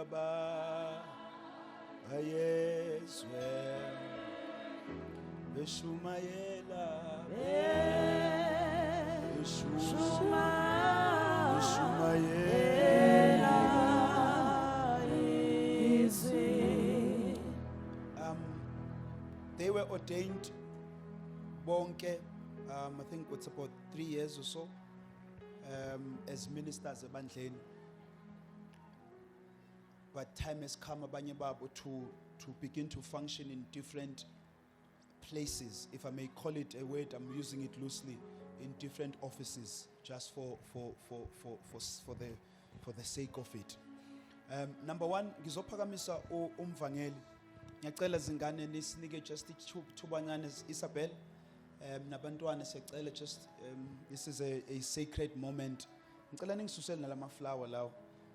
Baba ayezwe beshumayela beshumayela izwi. They were ordained bonke, I think it's about 3 years or so, as ministers ebandleni. But time has come abanye babo to begin to function in different places, if I may call it a word, I'm using it loosely, in different offices, just for the sake of it. Number one, ngizophakamisa umvangeli. Ngiyacela zingane nisinike just ithubancane Isabel, nabantwana siyacela just this is a sacred moment. Ngicela ningisusele nalama flower lawo.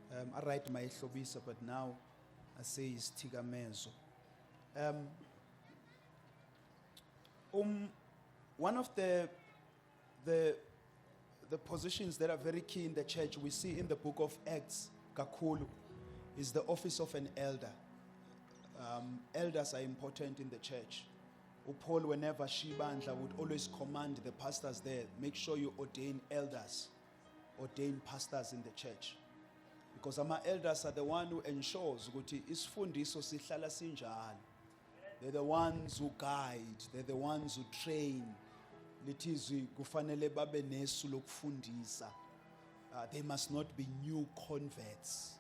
I write my ehlobisa, but now I say is tigamezo. One of the positions that are very key in the church, we see in the book of Acts, Kakulu, is the office of an elder. Elders are important in the church. Paul, whenever Shibandla would always command the pastors there, make sure you ordain elders, ordain pastors in the church. Because our elders are the one who ensures ukuthi isifundiso sihlala sinjalo. They're the ones who guide, they're the ones who train. Litizwi kufanele babe nesu lokufundisa. They must not be new converts.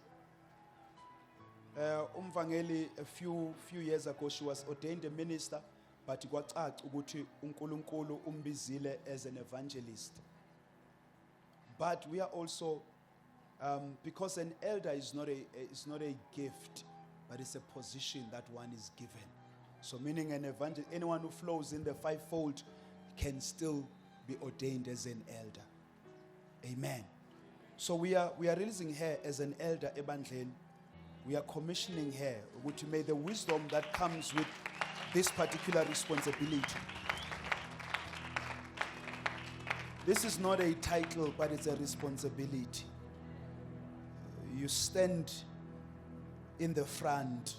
Umvangeli a few years ago, she was ordained a minister, but kwacaca ukuthi uNkulunkulu umbizile as an evangelist. But we are also because an elder is not a gift, but it's a position that one is given. So meaning an evangelist, anyone who flows in the fivefold can still be ordained as an elder. Amen. So we are releasing her as an elder ebandleni. We are commissioning her, which may the wisdom that comes with this particular responsibility. This is not a title, but it's a responsibility. You stand in the front,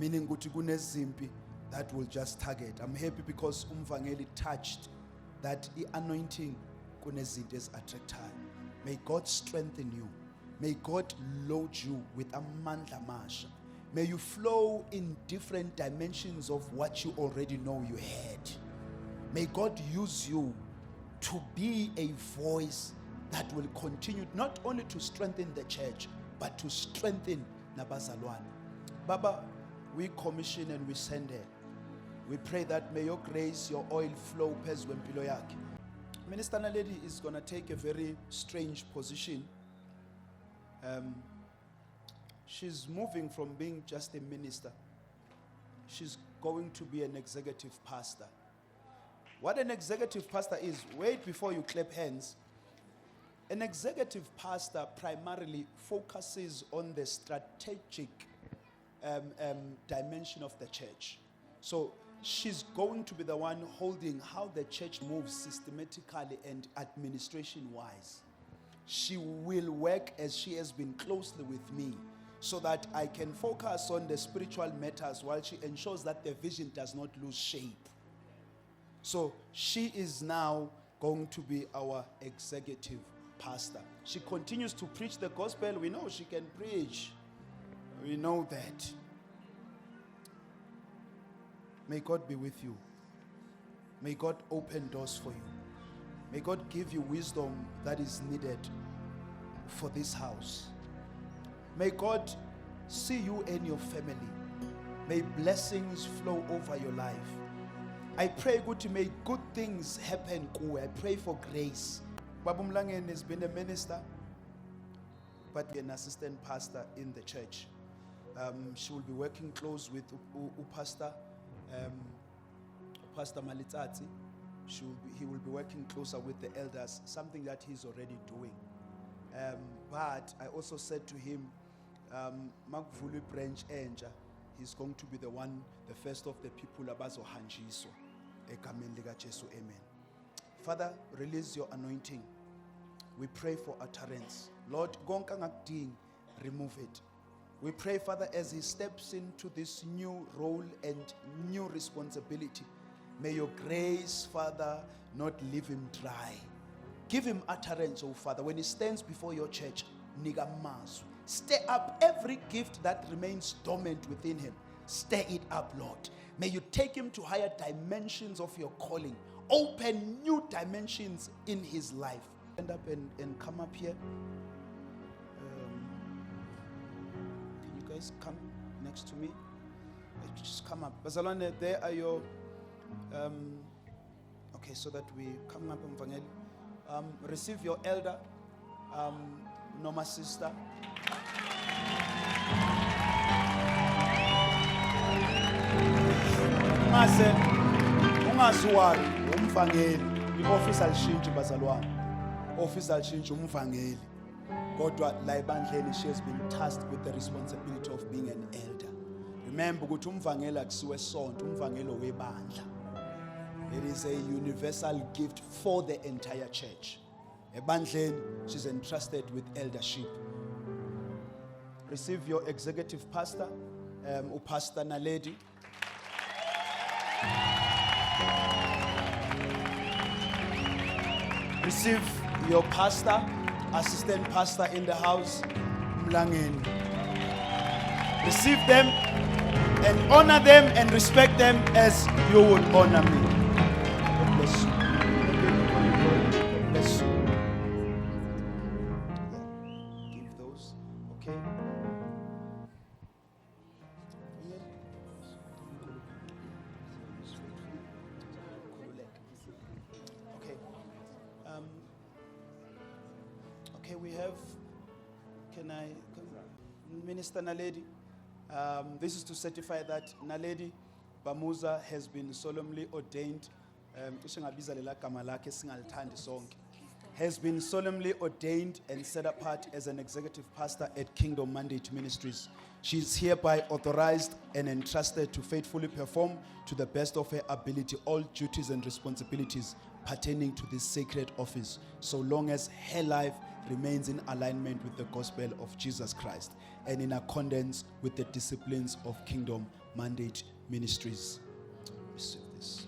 meaning ukuthi kunezimpi that will just target. I'm happy because umvangeli touched that the anointing kunezinto ezattractayo. May God strengthen you. May God load you with amandla amasha. May you flow in different dimensions of what you already know you had. May God use you to be a voice that will continue not only to strengthen the church, but to strengthen nabazalwane. Baba, we commission and we send her. We pray that may your grace, your oil flow phezu kwempilo yakhe. Minister Naledi is going to take a very strange position. She's moving from being just a minister. She's going to be an executive pastor. What an executive pastor is, wait before you clap hands. An executive pastor primarily focuses on the strategic dimension of the church. So she's going to be the one holding how the church moves systematically and administration-wise. She will work as she has been closely with me so that I can focus on the spiritual matters while she ensures that the vision does not lose shape. So she is now going to be our executive pastor. She continues to preach the gospel. We know she can preach. We know that. May God be with you. May God open doors for you. May God give you wisdom that is needed for this house. May God see you and your family. May blessings flow over your life. I pray may good things happen. I pray for grace. Babu Mlangen has been a minister, but an assistant pastor in the church. She will be working close with Pastor Malitati. He will be working closer with the elders, something that he's already doing. But I also said to him, Makvulu branch Enja, he's going to be the first of the people abazo hanjiso. Amen. Father, release your anointing. We pray for utterance. Lord, gonka ngakudingi, remove it. We pray, Father, as he steps into this new role and new responsibility, may your grace, Father, not leave him dry. Give him utterance, oh Father, when he stands before your church. Nika mazwi. Stir up every gift that remains dormant within him. Stir it up, Lord. May you take him to higher dimensions of your calling. Open new dimensions in his life. Stand up and come up here. Can you guys come next to me? Just come up. Bazalwane, there are your... okay, so that we come up, Mvangeli. Receive your elder, Noma sister. Mase, ungaziwali umvangeli. I-office alishintshe bazalwane. Office alishintshe umvangeli. Kodwa la ebandleni she has been tasked with the responsibility of being an elder. Remember ukuthi umvangeli akusiwe sonto, umvangeli webandla. It is a universal gift for the entire church. Ebandleni, she's entrusted with eldership. Receive your executive pastor, Pastor Naledi. Receive your pastor, assistant pastor in the house, Mlangeni. Receive them and honor them and respect them as you would honor me. God bless you. God bless you. Give those, okay? Okay. Okay, we have, Minister Naledi, this is to certify that Naledi Bamuza has been solemnly ordained, has been solemnly ordained and set apart as an executive pastor at Kingdom Mandate Ministries. She is hereby authorized and entrusted to faithfully perform to the best of her ability all duties and responsibilities pertaining to this sacred office, so long as her life remains in alignment with the gospel of Jesus Christ and in accordance with the disciplines of Kingdom Mandate Ministries. Receive this.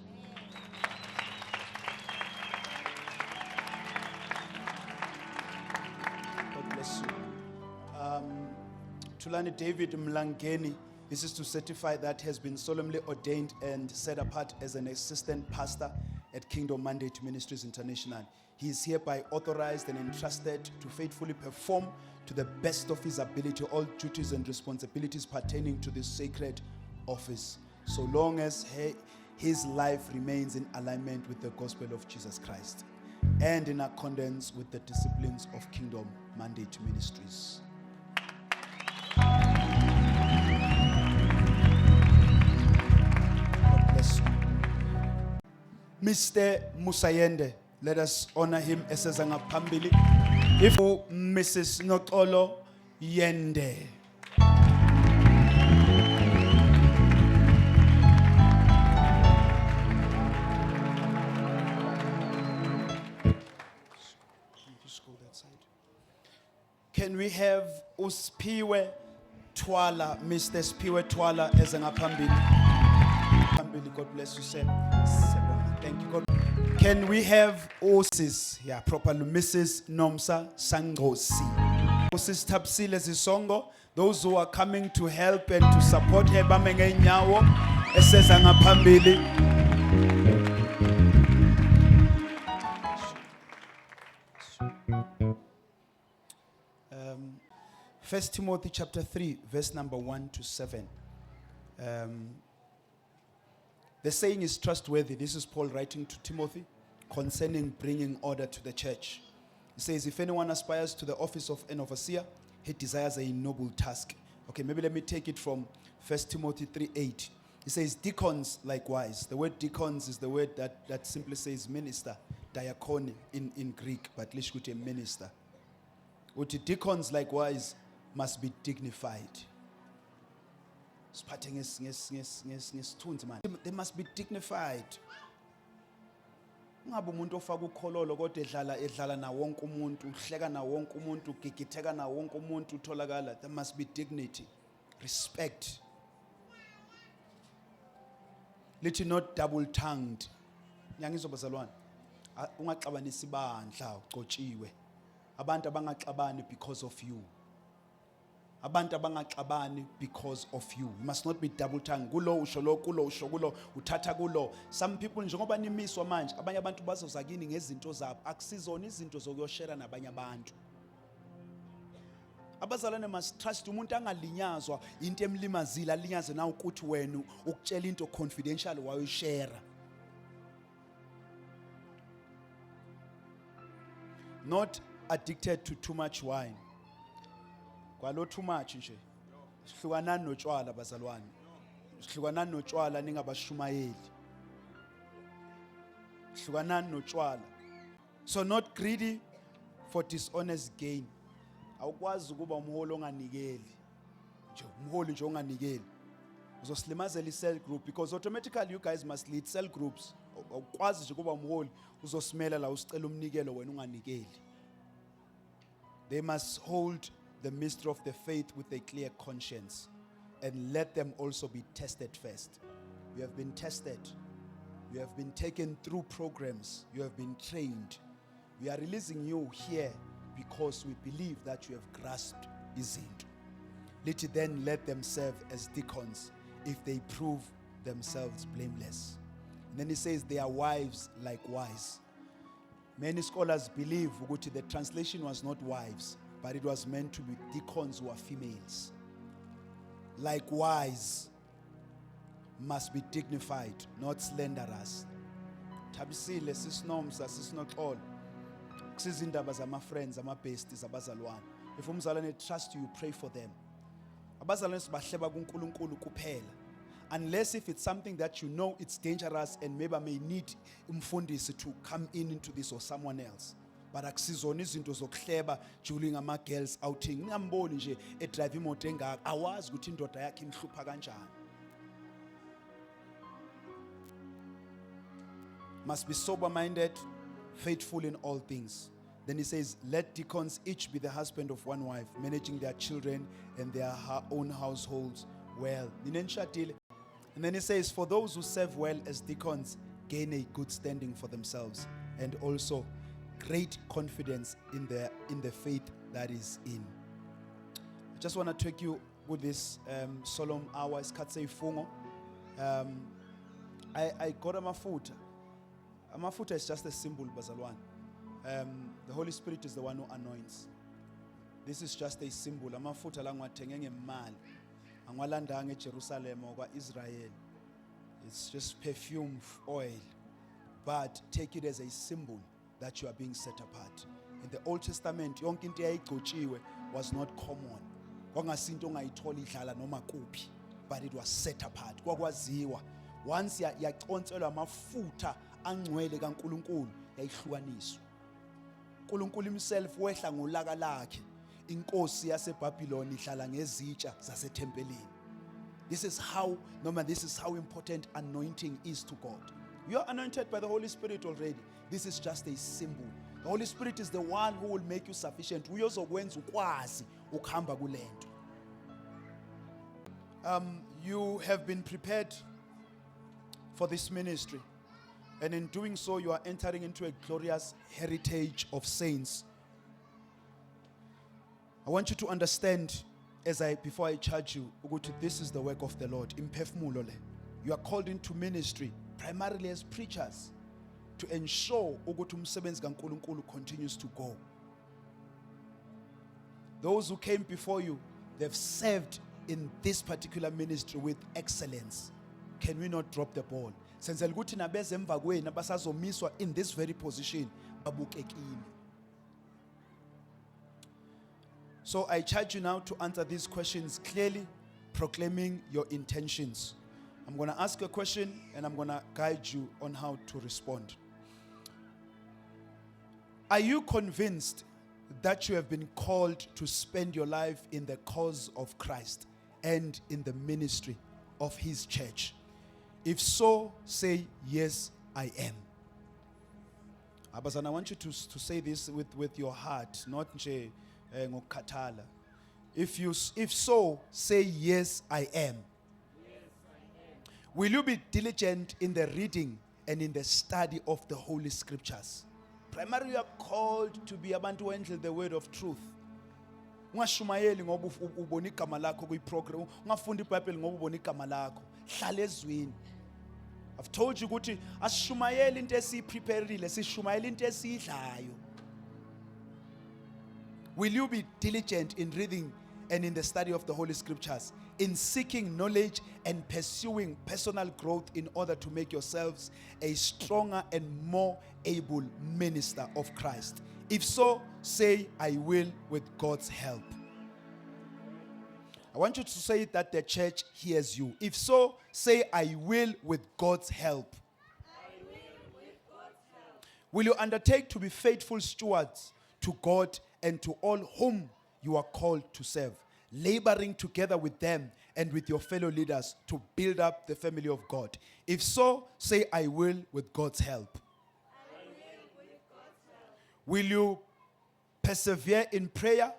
God bless you. Tulani David Mlangeni, this is to certify that has been solemnly ordained and set apart as an assistant pastor at Kingdom Mandate Ministries International. He is hereby authorized and entrusted to faithfully perform to the best of his ability all duties and responsibilities pertaining to this sacred office, so long as his life remains in alignment with the gospel of Jesus Christ and in accordance with the disciplines of Kingdom Mandate Ministries. God bless you. Mr. Musayende, let us honor him as Pambili. If Mrs. Notolo Yende. Just go that side. Can we have Uspiwe Twala, Mr. Spiwe Twala as Pambili? God bless you, sir. Thank you, God. Can we have Osis? Yeah, properly. Mrs. Nomsa Sangosi. Osis Tapsile Zisongo. Those who are coming to help and to support her. Bamenge nyawo. Esezanga Pambili. 1 Timothy chapter 3, verse number 1 to 7. The saying is trustworthy. This is Paul writing to Timothy concerning bringing order to the church. He says, if anyone aspires to the office of an overseer, he desires a noble task. Okay, maybe let me take it from 1 Timothy 3:8. He says, deacons likewise. The word deacons is the word that simply says minister, diakon in Greek, but lishkute minister. Uti deacons likewise must be dignified. They must be dignified. Ungabe umuntu ofaka ukhololo kodwa edlala na wonke umuntu, uhleka na wonke umuntu, ugigitheka na wonke umuntu utholakala. There must be dignity. Respect. Lithi not double-tongued. Nyangizwa bazalwane. Ungaxabanisi ibandla ucotshiwe. Abantu abangaxabani because of you. Abantu abangaxabani because of you. You must not be double-tongued. Kulo usho lo, kulo usho kulo, uthatha kulo. Some people njengoba nimiswa manje, abanye abantu bazoza kini ngezinto zabo. Akusizona izinto zokuyoshare nabanye abantu. Abazalwane must trust umuntu angalinyazwa into emlimazile alinyaze na ukuthi wena ukutshela into confidential wayoshare. Not addicted to too much wine. Kwalo too much nje. Sihlukanani notshwala bazalwane. Sihlukanani notshwala ningabashumayeli. Sihlukanani notshwala. So not greedy for dishonest gain. Awukwazi ukuba umholi onganikeli. Nje umholi nje onganikeli. Uzoslimazela i-cell group because automatically you guys must lead cell groups. Awukwazi nje ukuba umholi uzosimela la usicela umnikelo wena unganikeli. They must hold the mystery of the faith with a clear conscience and let them also be tested first. You have been tested. You have been taken through programs. You have been trained. We are releasing you here because we believe that you have grasped izinto. Let them serve as deacons if they prove themselves blameless. And then he says their wives likewise. Many scholars believe ukuthi the translation was not wives, but it was meant to be deacons who are females. Likewise, must be dignified, not slanderous. Thabisile sisinomsa sisinoxolo. Kusizindaba zama-friends, ama-besties, abazalwane. If umzalwane trust you, pray for them. Abazalwane sibahleba kuNkulunkulu kuphela. Unless if it's something that you know it's dangerous and maybe may need umfundisi to come into this or someone else. But akusizona izinto zokuhleba during ama-girls outing. Ngingamboni nje edrive imoto engaka. Awazi ukuthi indoda yakhe imhlupha kanjani. Must be sober-minded, faithful in all things. Then he says, let deacons each be the husband of one wife, managing their children and their own households well. And then he says, for those who serve well as deacons, gain a good standing for themselves and also great confidence in the faith that is in. I just want to take you with this solemn hour. I got amafuta. Amafuta is just a symbol, bazalwane. The Holy Spirit is the one who anoints. This is just a symbol. Amafuta la ngiwathenge ngemali. Angiwalandanga eJerusalem or Israel. It's just perfume oil. But take it as a symbol that you are being set apart. In the Old Testament, yonke into eyayigcotshiwe was not common. Kwangasinto ongayithola idlala noma kuphi, but it was set apart. Kwakwaziwa. Once yaconselwa amafuta angcwele kaNkulunkulu yayihlukaniswa. uNkulunkulu himself wehla ngolaka lakhe. Inkosi yaseBabylon ihlala ngezitsha zasethempelini. This is how important anointing is to God. You are anointed by the Holy Spirit already. This is just a symbol. The Holy Spirit is the one who will make you sufficient. Uyozokwenza ukwazi ukuhamba kulento. You have been prepared for this ministry. And in doing so, you are entering into a glorious heritage of saints. I want you to understand, before I charge you, this is the work of the Lord. You are called into ministry primarily as preachers to ensure umsebenzi kaNkulunkulu continues to go. Those who came before you, they've served in this particular ministry with excellence. Can we not drop the ball? Senzela ukuthi nabeze emva kwenu abasazomiswa in this very position babukekile. So I charge you now to answer these questions clearly, proclaiming your intentions. I'm going to ask a question and I'm going to guide you on how to respond. Are you convinced that you have been called to spend your life in the cause of Christ and in the ministry of His church? If so, say, yes, I am. Abazana, I want you to say this with your heart, not ngokukhathala. If so, say yes, I am. Will you be diligent in the reading and in the study of the Holy Scriptures? Primarily, you are called to be abantu wendle the word of truth. Ungashumayeli ngoba ubona igama lakho kuyiprogram. Ungafundi iBhayibheli ngoba ubona igama lakho. Hlala ezwini. I've told you ukuthi asishumayeli into esiyiprepareile, sishumayeli into esiyidlayo. Will you be diligent in reading and in the study of the Holy Scriptures, in seeking knowledge and pursuing personal growth in order to make yourselves a stronger and more able minister of Christ? If so, say, I will with God's help. I want you to say that the church hears you. If so, say, I will with God's help. I will with God's help. Will you undertake to be faithful stewards to God and to all whom you are called to serve, laboring together with them and with your fellow leaders to build up the family of God? If so, say, I will with God's help. I will with God's help. Will you persevere in prayer,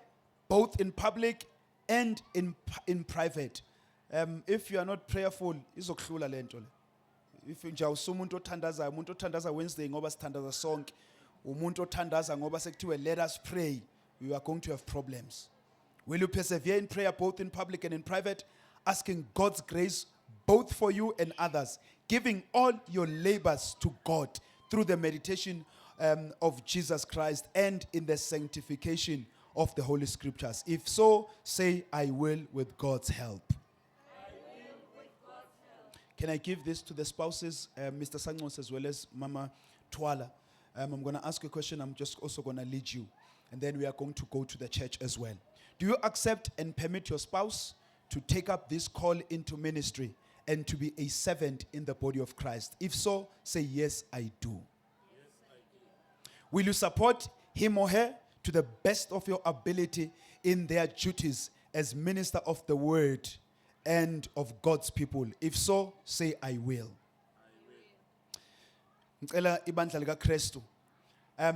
both in public and in private? If you are not prayerful, izokuhlula lento le. If nje umuntu othandaza Wednesday ngoba sithandaza sonke, umuntu othandaza ngoba sekuthiwe let us pray, you are going to have problems. Will you persevere in prayer both in public and in private, asking God's grace both for you and others, giving all your labors to God through the meditation of Jesus Christ and in the sanctification of the Holy Scriptures? If so, say, I will with God's help. I will with God's help. Can I give this to the spouses, Mr. Sangos as well as Mama Twala? I'm going to ask you a question. I'm just also going to lead you. And then we are going to go to the church as well. Do you accept and permit your spouse to take up this call into ministry and to be a servant in the body of Christ? If so, say, yes, I do. Yes, I do. Will you support him or her to the best of your ability in their duties as minister of the word and of God's people? If so, say, I will. Ngicela ibandla lika Kristu.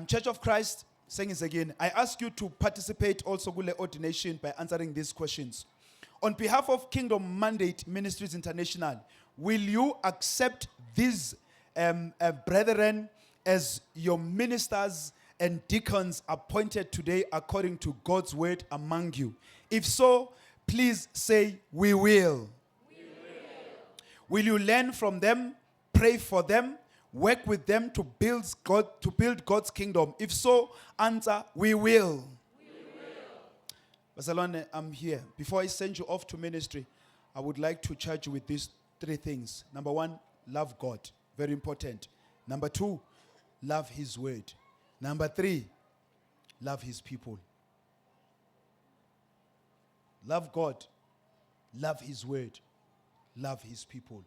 Church of Christ, saying this again, I ask you to participate also kule ordination by answering these questions. On behalf of Kingdom Mandate Ministries International, will you accept these brethren as your ministers and deacons appointed today according to God's word among you? If so, please say, we will. We will. Will you learn from them, pray for them, work with them to build God's kingdom? If so, answer, we will. Barcelona, I'm here. Before I send you off to ministry, I would like to charge you with these three things. Number one, love God. Very important. Number two, love his word. Number three, love his people. Love God, love his word, love his people.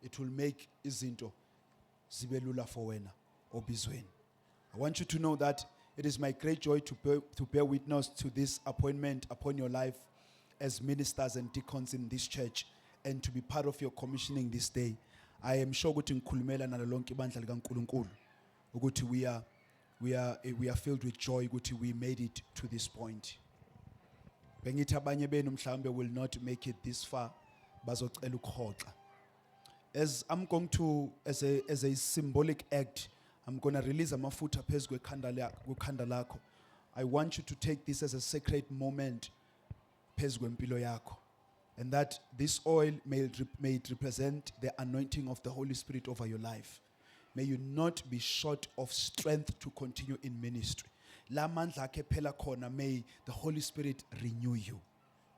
It will make izinto zibelula for wena obizweni. I want you to know that it is my great joy to bear witness to this appointment upon your life as ministers and deacons in this church and to be part of your commissioning this day. I am sure ukuthi ngikhulumela nalo lonke ibandla likaNkulunkulu ukuthi we are filled with joy ukuthi we made it to this point. Bengithi abanye benu mhlambe will not make it this far bazocela ukhoxa. As I'm going to, as a symbolic act, I'm going to release amafutha phezu kwekhanda lakho. I want you to take this as a sacred moment phezu kwempilo yakho, and that this oil may it represent the anointing of the Holy Spirit over your life. May you not be short of strength to continue in ministry. La mandla akhe phela khona, may the Holy Spirit renew you.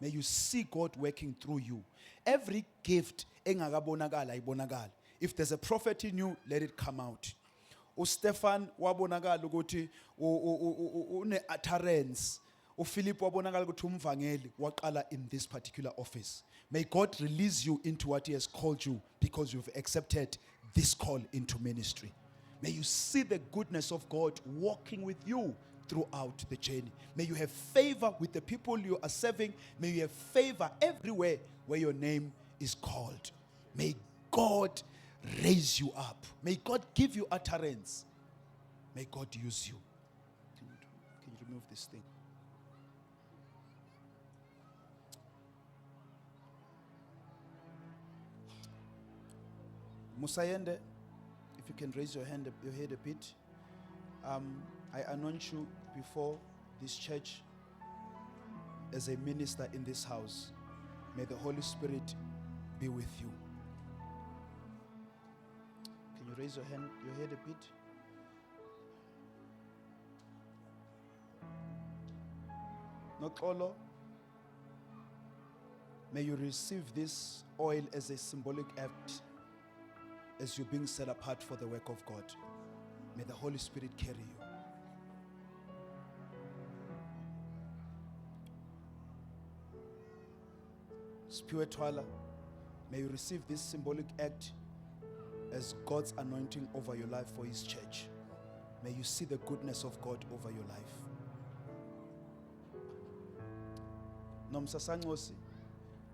May you see God working through you. Every gift engakabonakala ibonakala. If there's a prophet in you, let it come out. uStefan wabonakala ukuthi une utterance. uPhilip wabonakala ukuthi umvangeli waqala in this particular office. May God release you into what he has called you because you've accepted this call into ministry. May you see the goodness of God walking with you throughout the journey. May you have favor with the people you are serving. May you have favor everywhere where your name is called. May God raise you up. May God give you utterance. May God use you. Can you remove this thing? Musayende, if you can raise your head a bit. I anoint you before this church as a minister in this house. May the Holy Spirit be with you. Can you raise your head a bit? Noxolo, may you receive this oil as a symbolic act as you're being set apart for the work of God. May the Holy Spirit carry you. Spirituala, may you receive this symbolic act as God's anointing over your life for His church. May you see the goodness of God over your life. Nomsasangosi,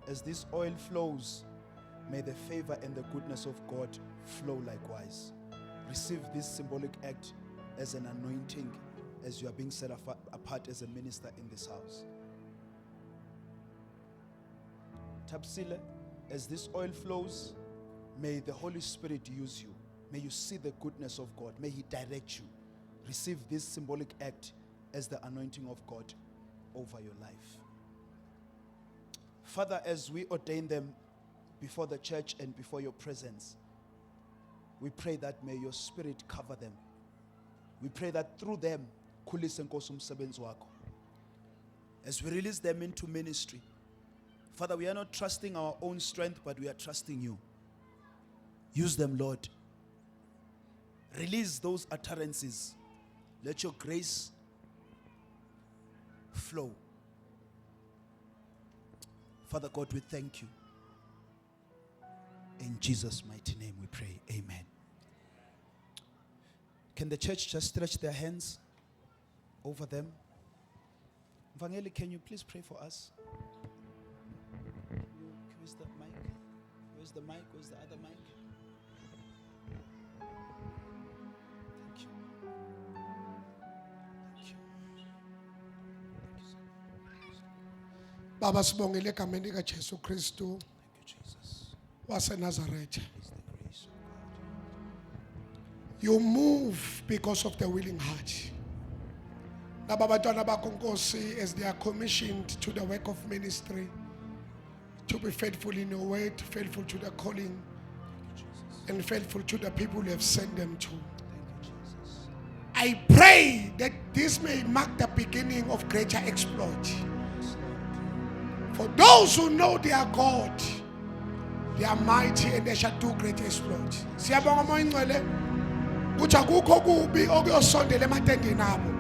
as this oil flows, may the favor and the goodness of God flow likewise. Receive this symbolic act as an anointing as you are being set apart as a minister in this house. Tapsile, as this oil flows, may the Holy Spirit use you. May you see the goodness of God. May He direct you. Receive this symbolic act as the anointing of God over your life. Father, as we ordain them before the church and before your presence, we pray that may your Spirit cover them. We pray that through them, khulise Nkosi umsebenzi wakho. As we release them into ministry, Father, we are not trusting our own strength, but we are trusting you. Use them, Lord. Release those utterances. Let your grace flow. Father God, we thank you. In Jesus' mighty name we pray. Amen. Can the church just stretch their hands over them? Vangeli, can you please pray for us? Where's the mic? Where's the mic? Where's the other mic? Thank you. Thank you. Baba sibongele egameni likaJesu Kristu Thank you, Jesus. waseNazaretha. It's the grace of God. You move because of the willing heart. Laba bantwana bakho Nkosi, as they are commissioned to the work of ministry, to be faithful in your word, faithful to the calling, Thank you, Jesus. and faithful to the people you have sent them to. Thank you, Jesus. I pray that this may mark the beginning of greater exploit. Yes, Lord. For those who know their God, they are mighty and they shall do great exploit. Siyabonga Moya Ingcwele ukuthi akukho kubi okuyosondela ematendeni abo.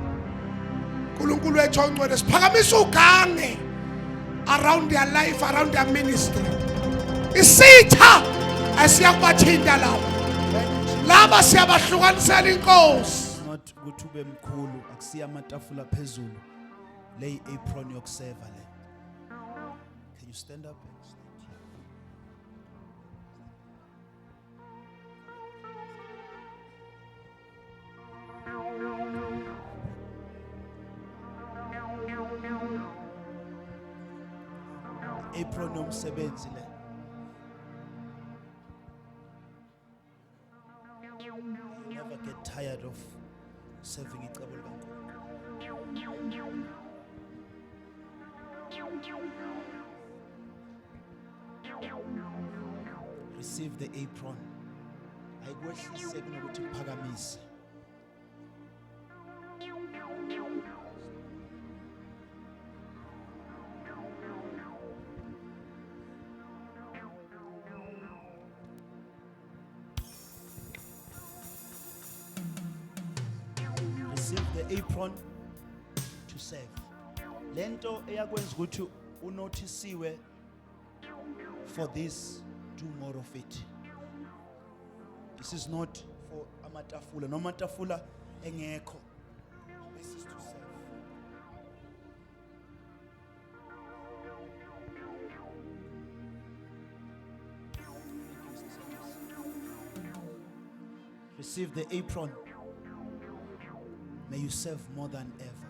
uNkulunkulu wethu ongcwele siphakamisa ugange around their life, around their ministry. Isitha asiyakubathinta labo. Laba siyabahlukanisela inkosi. It's not ukuthi ube mkhulu, akusiya amatafula phezulu. Lay apron yokuseva le. Can you stand up? Apron yomsebenzi le. You never get tired of serving icebo likaNkulunkulu. Receive the apron. Ayikwehlise kunokuthi kuphakamise. Receive the apron to serve. Lento eyakwenza ukuthi unothisiwe for this, do more of it. This is not for amatafula. No matafula engekho. This is to serve. Receive the apron. May you serve more than ever.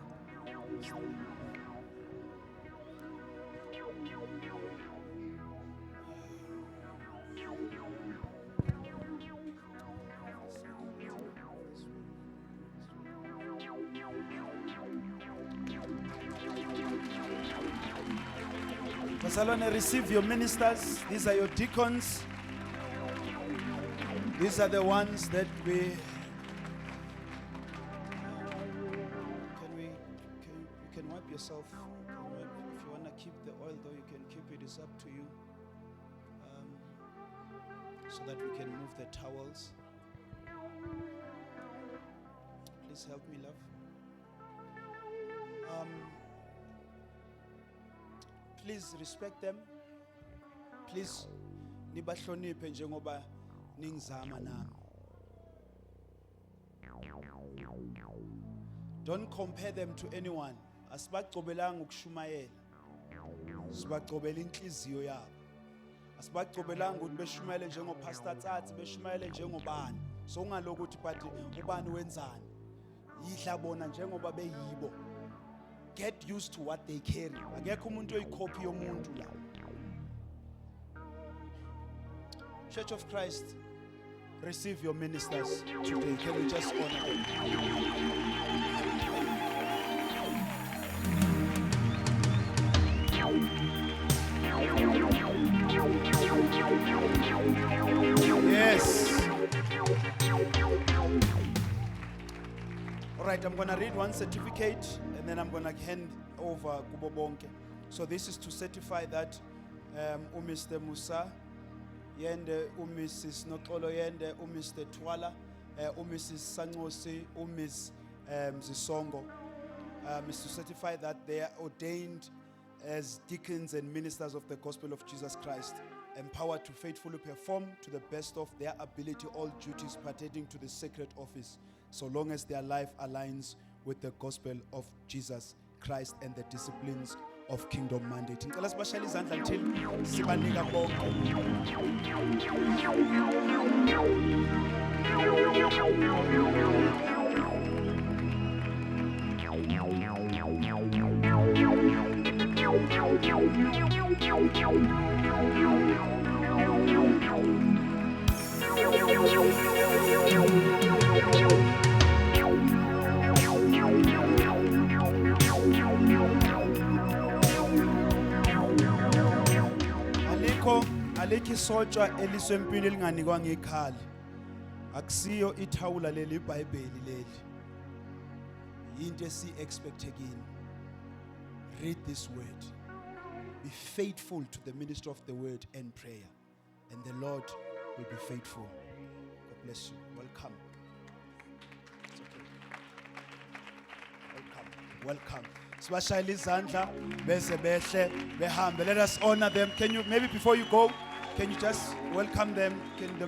Barcelona, receive your ministers. These are your deacons. These are the ones that we can wipe yourself. If you want to keep the oil, though, you can keep it. It's up to you. So that we can move the towels. Please help me, love. Please respect them. Please nibahloniphe njengoba ningizama nami. Don't compare them to anyone. Asibagcobelanga ukushumayela. Sibagcobela inhliziyo yabo. Asibagcobelanga ukuthi beshumayele njengopastor Tsatsi, beshumayele njengobani. So ungaloku ukuthi but ubani wenzani. Yihla bona njengoba beyibo. Get used to what they carry. Akekho umuntu oyicopy yomuntu la. Church of Christ, receive your ministers today. Can we just honor them? Yes. All right, I'm going to read one certificate and then I'm going to hand over kubo bonke. So this is to certify that Mr. Musa Yende, Mrs. Nokolo Yende, Mr. Twala, Mrs. Sangosi, Ms. Zisongo, is to certify that they are ordained as deacons and ministers of the gospel of Jesus Christ, empowered to faithfully perform to the best of their ability all duties pertaining to the sacred office, so long as their life aligns with the gospel of Jesus Christ and the disciplines of kingdom mandate. Ngicela sibashayele izandla until sibanika bonke. Alikho isotshwa elisempini elinganikwa ngekhali. Akusiyo ithawula leli iBhayibheli leli. Into esi-expecte kini. Read this word. Be faithful to the ministry of the word and prayer, and the Lord will be faithful. God bless you. Welcome. It's okay. Welcome. Sibashayele izandla bese behle behambe. Let us honor them. Can you, maybe before you go, can you just welcome them? Can the